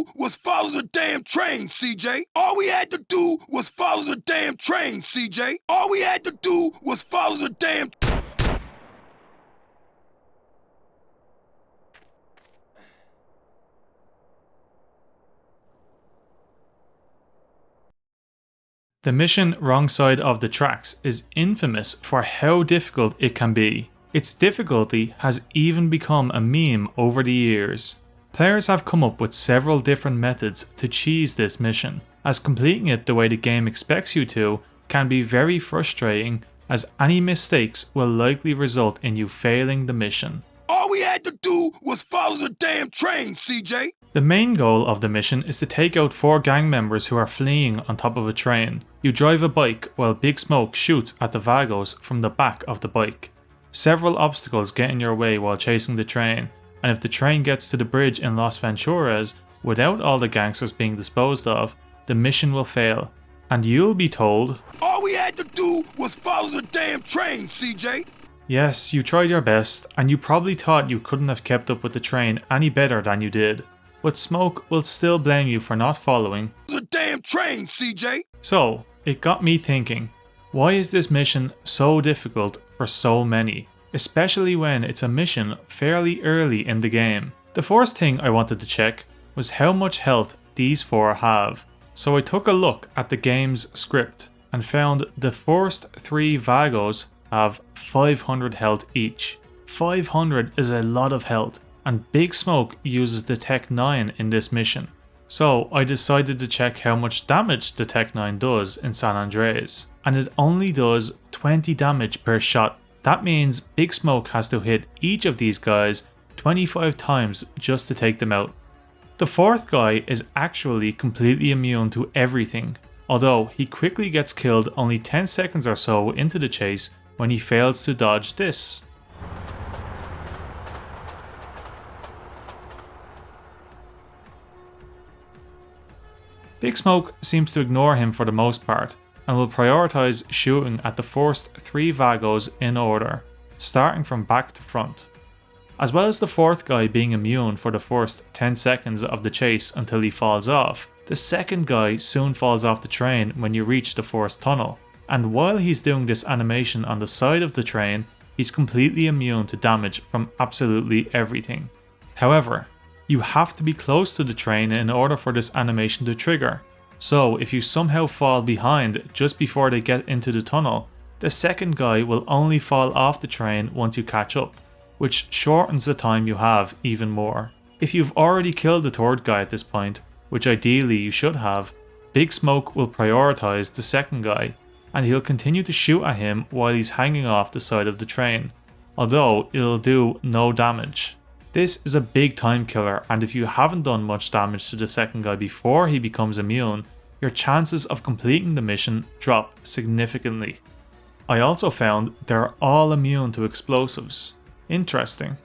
do was follow the damn train, CJ. All we had to do was follow the damn train, CJ. All we had to do was follow the damn... The mission Wrong Side of the Tracks is infamous for how difficult it can be. Its difficulty has even become a meme over the years. Players have come up with several different methods to cheese this mission, as completing it the way the game expects you to can be very frustrating, as any mistakes will likely result in you failing the mission. All we had to do was follow the damn train, CJ. The main goal of the mission is to take out 4 gang members who are fleeing on top of a train. You drive a bike while Big Smoke shoots at the Vagos from the back of the bike. Several obstacles get in your way while chasing the train, and if the train gets to the bridge in Las Venturas without all the gangsters being disposed of, the mission will fail, and you'll be told, all we had to do was follow the damn train, CJ. Yes, you tried your best, and you probably thought you couldn't have kept up with the train any better than you did. But Smoke will still blame you for not following the damn train, CJ. So, it got me thinking, why is this mission so difficult for so many? Especially when it's a mission fairly early in the game. The first thing I wanted to check was how much health these 4 have. So I took a look at the game's script and found the first 3 Vagos have 500 health each. 500 is a lot of health, and Big Smoke uses the Tech 9 in this mission. So I decided to check how much damage the Tech 9 does in San Andreas, and it only does 20 damage per shot. That means Big Smoke has to hit each of these guys 25 times just to take them out. The 4th guy is actually completely immune to everything, although he quickly gets killed only 10 seconds or so into the chase when he fails to dodge this. Big Smoke seems to ignore him for the most part, and will prioritise shooting at the first 3 Vagos in order, starting from back to front. As well as the 4th guy being immune for the first 10 seconds of the chase until he falls off, the 2nd guy soon falls off the train when you reach the first tunnel, and while he's doing this animation on the side of the train, he's completely immune to damage from absolutely everything. However, you have to be close to the train in order for this animation to trigger, so if you somehow fall behind just before they get into the tunnel, the 2nd guy will only fall off the train once you catch up, which shortens the time you have even more. If you've already killed the 3rd guy at this point, which ideally you should have, Big Smoke will prioritise the 2nd guy, and he'll continue to shoot at him while he's hanging off the side of the train, although it'll do no damage. This is a big time killer, and if you haven't done much damage to the 2nd guy before he becomes immune, your chances of completing the mission drop significantly. I also found they're all immune to explosives. Interesting.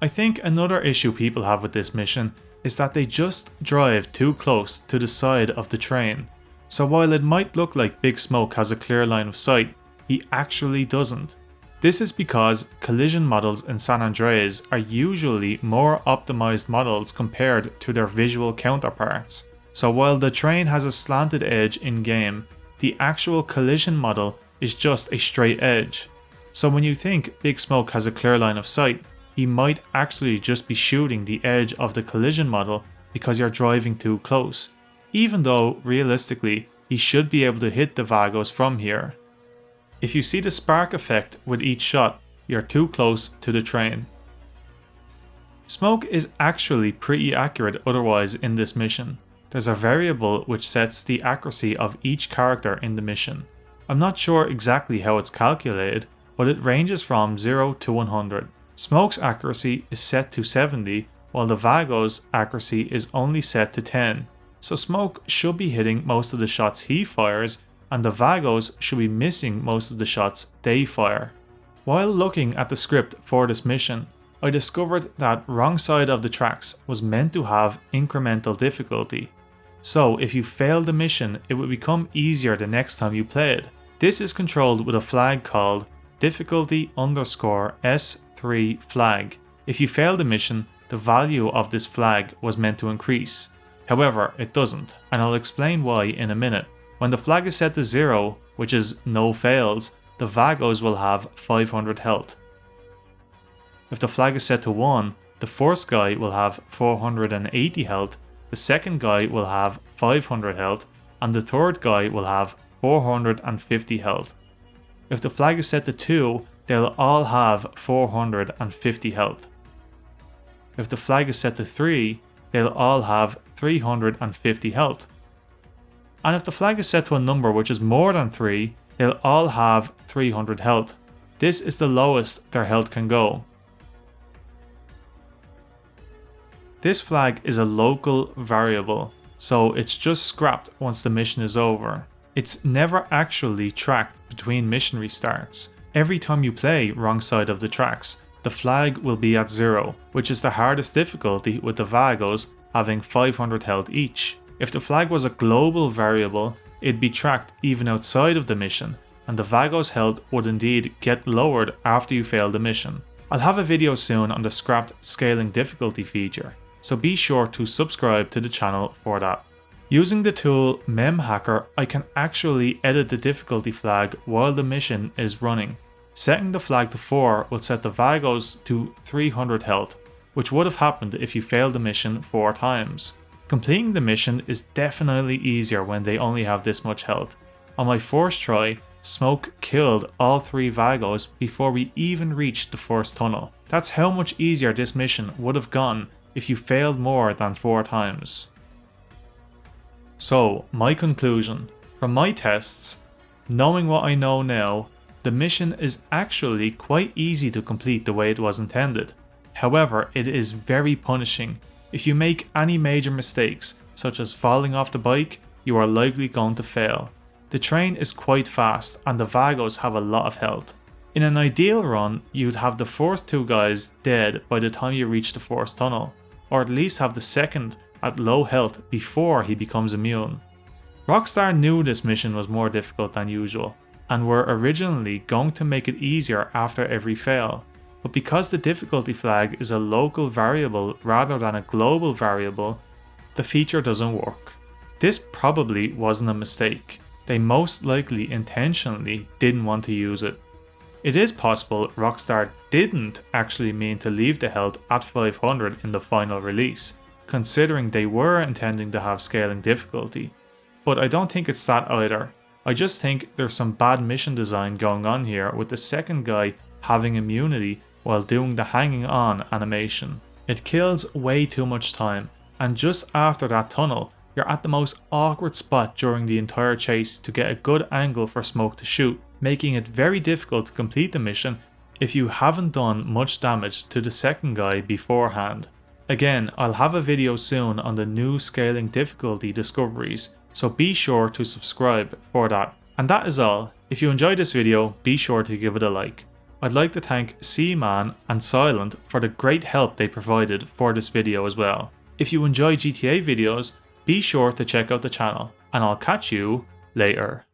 I think another issue people have with this mission is that they just drive too close to the side of the train. So while it might look like Big Smoke has a clear line of sight, he actually doesn't. This is because collision models in San Andreas are usually more optimized models compared to their visual counterparts. So while the train has a slanted edge in game, the actual collision model is just a straight edge. So when you think Big Smoke has a clear line of sight, he might actually just be shooting the edge of the collision model because you're driving too close, even though realistically he should be able to hit the Vagos from here. If you see the spark effect with each shot, you're too close to the train. Smoke is actually pretty accurate otherwise in this mission. There's a variable which sets the accuracy of each character in the mission. I'm not sure exactly how it's calculated, but it ranges from 0 to 100. Smoke's accuracy is set to 70, while the Vagos' accuracy is only set to 10. So Smoke should be hitting most of the shots he fires, and the Vagos should be missing most of the shots they fire. While looking at the script for this mission, I discovered that Wrong Side of the Tracks was meant to have incremental difficulty. So if you fail the mission, it will become easier the next time you play it. This is controlled with a flag called difficulty_S3 flag. If you fail the mission, the the value of this flag was meant to increase. However, it doesn't, and I'll explain why in a minute. When the flag is set to 0, which is no fails, the Vagos will have 500 health. If the flag is set to 1, the first guy will have 480 health, the second guy will have 500 health, and the third guy will have 450 health. If the flag is set to 2, they'll all have 450 health. If the flag is set to 3, they'll all have 350 health. And if the flag is set to a number which is more than 3, they'll all have 300 health. This is the lowest their health can go. This flag is a local variable, so it's just scrapped once the mission is over. It's never actually tracked between mission restarts. Every time you play wrong side of the tracks, the flag will be at 0, which is the hardest difficulty with the Vagos having 500 health each. If the flag was a global variable, it'd be tracked even outside of the mission, and the Vagos health would indeed get lowered after you fail the mission. I'll have a video soon on the scrapped scaling difficulty feature, so be sure to subscribe to the channel for that. Using the tool MemHacker, I can actually edit the difficulty flag while the mission is running. Setting the flag to 4 will set the Vagos to 300 health, which would have happened if you failed the mission 4 times. Completing the mission is definitely easier when they only have this much health. On my first try, Smoke killed all 3 Vagos before we even reached the first tunnel. That's how much easier this mission would have gone if you failed more than 4 times. So, my conclusion. From my tests, knowing what I know now, the mission is actually quite easy to complete the way it was intended. However, it is very punishing. If you make any major mistakes, such as falling off the bike, you are likely going to fail. The train is quite fast and the Vagos have a lot of health. In an ideal run, you'd have the first 2 guys dead by the time you reach the first tunnel, or at least have the second at low health before he becomes immune. Rockstar knew this mission was more difficult than usual, and were originally going to make it easier after every fail, but because the difficulty flag is a local variable rather than a global variable, the feature doesn't work. This probably wasn't a mistake. They most likely intentionally didn't want to use it. It is possible Rockstar didn't actually mean to leave the health at 500 in the final release, considering they were intending to have scaling difficulty. But I don't think it's that either. I just think there's some bad mission design going on here with the second guy having immunity while doing the hanging on animation. It kills way too much time, and just after that tunnel, you're at the most awkward spot during the entire chase to get a good angle for Smoke to shoot, making it very difficult to complete the mission if you haven't done much damage to the second guy beforehand. Again, I'll have a video soon on the new scaling difficulty discoveries, so be sure to subscribe for that. And that is all. If you enjoyed this video, be sure to give it a like. I'd like to thank Seemann and Silent for the great help they provided for this video as well. If you enjoy GTA videos, be sure to check out the channel, and I'll catch you later.